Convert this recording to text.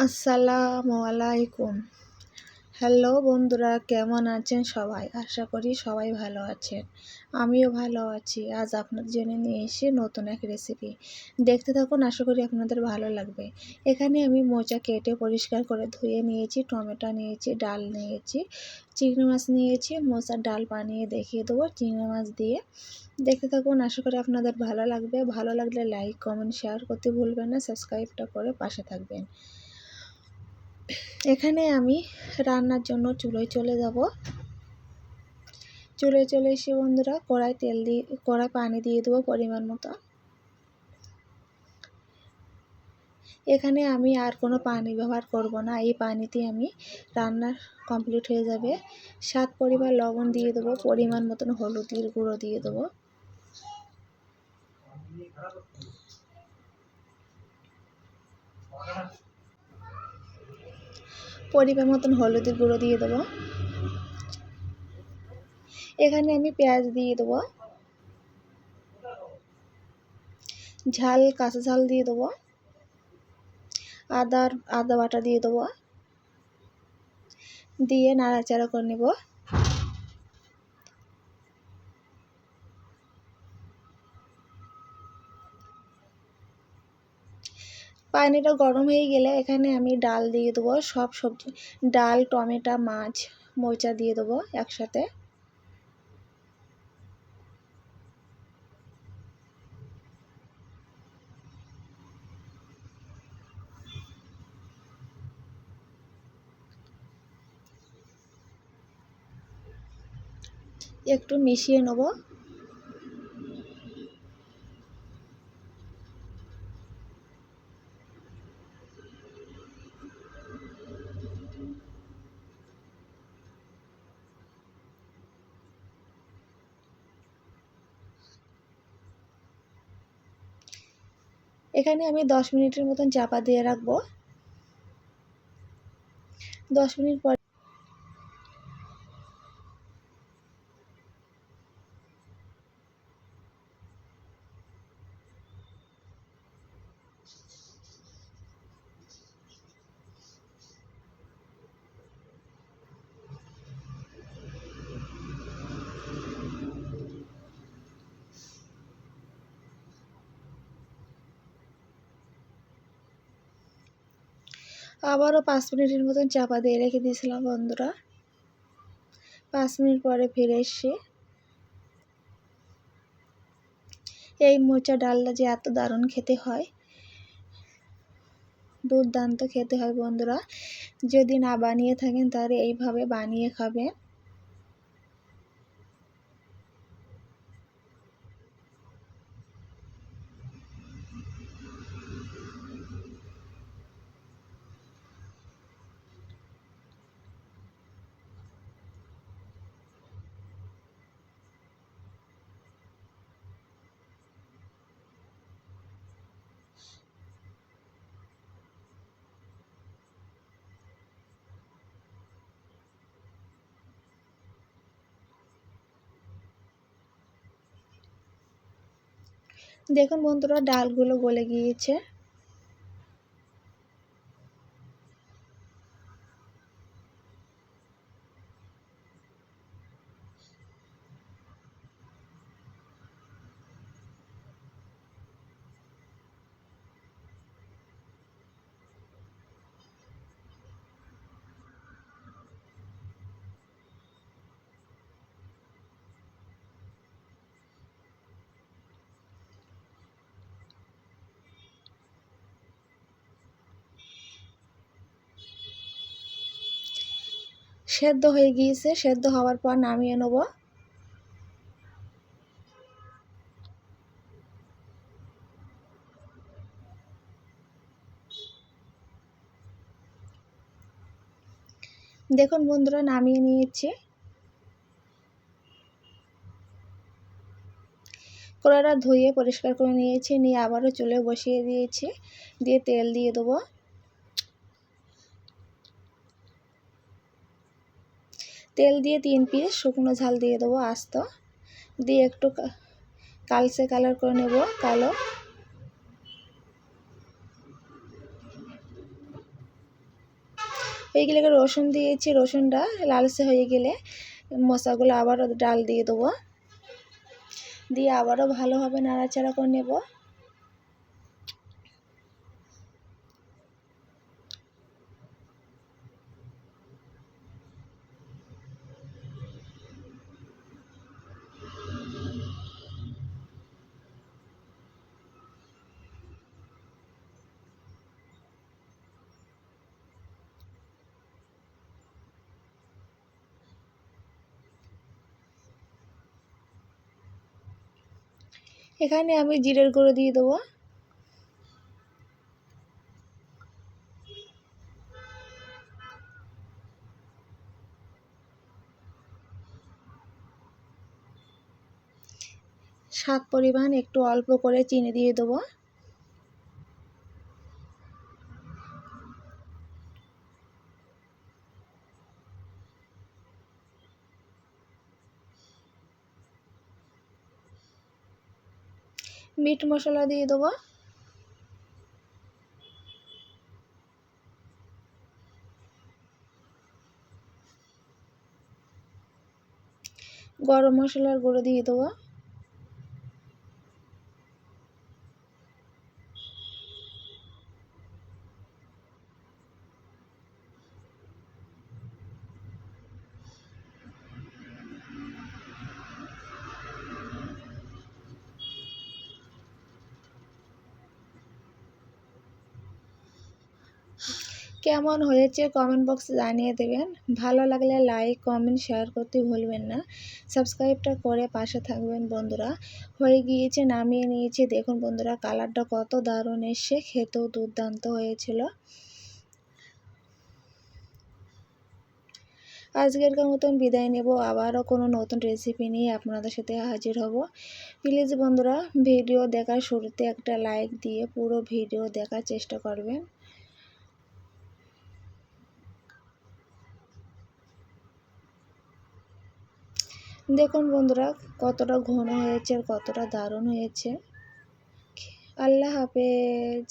আসসালামু আলাইকুম। হ্যালো বন্ধুরা, কেমন আছেন সবাই? আশা করি সবাই ভালো আছেন। আমিও ভালো আছি। আজ আপনাদের জন্য নিয়ে এসেছি নতুন এক রেসিপি। দেখতে থাকুন, আশা করি আপনাদের ভালো লাগবে। এখানে আমি মোচা কেটে পরিষ্কার করে ধুয়ে নিয়েছি, টমেটো নিয়েছি, ডাল নিয়েছি, চিংড়ি মাছ নিয়েছি। মোচার ডাল বানিয়ে দেখিয়ে দেবো চিংড়ি মাছ দিয়ে। দেখতে থাকুন, আশা করি আপনাদের ভালো লাগবে। ভালো লাগলে লাইক, কমেন্ট, শেয়ার করতে ভুলবেন না। সাবস্ক্রাইবটা করে পাশে থাকবেন। এখানে আমি রান্নার জন্য চুলোয় চলে যাব। চুলোয় চলে এসে বন্ধুরা কড়াই পানি দিয়ে দেবো পরিমাণ মতো। এখানে আমি আর কোনো পানি ব্যবহার করব না, এই পানিতে আমি রান্না কমপ্লিট হয়ে যাবে। স্বাদ পরিমাণ লবণ দিয়ে দেবো, পরিমাণ মতন হলুদের গুঁড়ো দিয়ে দেবো, পরিমাণ মতন হলুদের গুঁড়ো দিয়ে দেবো। এখানে আমি পেঁয়াজ দিয়ে দেবো, কাঁচা ঝাল দিয়ে দেবো, আদা বাটা দিয়ে দেবো, দিয়ে নাড়াচাড়া করে নেব। পানিটা গরম হয়ে গেলে এখানে আমি ডাল দিয়ে দেবো, সব সবজি, ডাল, টমেটো, মাছ, মোচা দিয়ে দেবো একসাথে। একটু মিশিয়ে নেব। এখানে আমি 10 মিনিটের মতন চাপা দিয়ে রাখবো। 10 মিনিট পর আবারও 5 মিনিটের মতন চাপা দিয়ে রেখে দিয়েছিলাম বন্ধুরা। 5 মিনিট পরে ফিরে এসে এই মোচা ডালটা যে এত দারুণ খেতে হয়, দুর্দান্ত খেতে হয় বন্ধুরা। যদি না বানিয়ে থাকেন তাহলে এইভাবে বানিয়ে খাবেন। দেখুন বন্ধুরা, ডালগুলো গলে গিয়েছে। সেদ্ধ হয়ে গিয়েছে। সেদ্ধ হওয়ার পর নামিয়ে নেব। দেখুন বন্ধুরা, নামিয়ে নিয়েছি। কড়াইটা ধুয়ে পরিষ্কার করে নিয়েছি, নিয়ে আবারও চুলে বসিয়ে দিয়েছি। দিয়ে তেল দিয়ে দেবো। তেল দিয়ে 3 পিস শুকনো ঝাল দিয়ে দেবো আস্ত, দিয়ে একটু কালচে কালার করে নেব, কালো। হয়ে গেলে রসুন দিয়েছি, রসুনটা লালচে হয়ে গেলে মশলাগুলো আবারও ডাল দিয়ে দেবো, দিয়ে আবারও ভালোভাবে নাড়াচাড়া করে নেব। এখানে আমি জিরের গুঁড়ো দিয়ে দেবো, স্বাদ পরিমাণ একটু অল্প করে চিনি দিয়ে দেবো, মিট মশলা দিয়ে দেবো, গরম মশলার গুঁড়ো দিয়ে দেবো, কেমন হয়েছে কমেন্ট বক্সে জানিয়ে দেবেন। ভালো লাগলে লাইক কমেন্ট শেয়ার করতে ভুলবেন না, সাবস্ক্রাইবটা করে পাশে থাকবেন বন্ধুরা। হয়ে গিয়েছে, নামিয়ে নিয়েছি। দেখুন বন্ধুরা, কালারটা কত দারুণ এসছে, খেতেও দুর্দান্ত হয়েছিল। আজকের মতন বিদায় নেব, আবারও কোনো নতুন রেসিপি নিয়ে আপনাদের সাথে হাজির হব। প্লিজ বন্ধুরা, ভিডিও দেখার শুরুতে একটা লাইক দিয়ে পুরো ভিডিও দেখার চেষ্টা করবেন। দেখুন বন্ধুরা, কতটা ঘন হয়েছে আর কতটা দারুণ হয়েছে। আল্লাহ হাফেজ।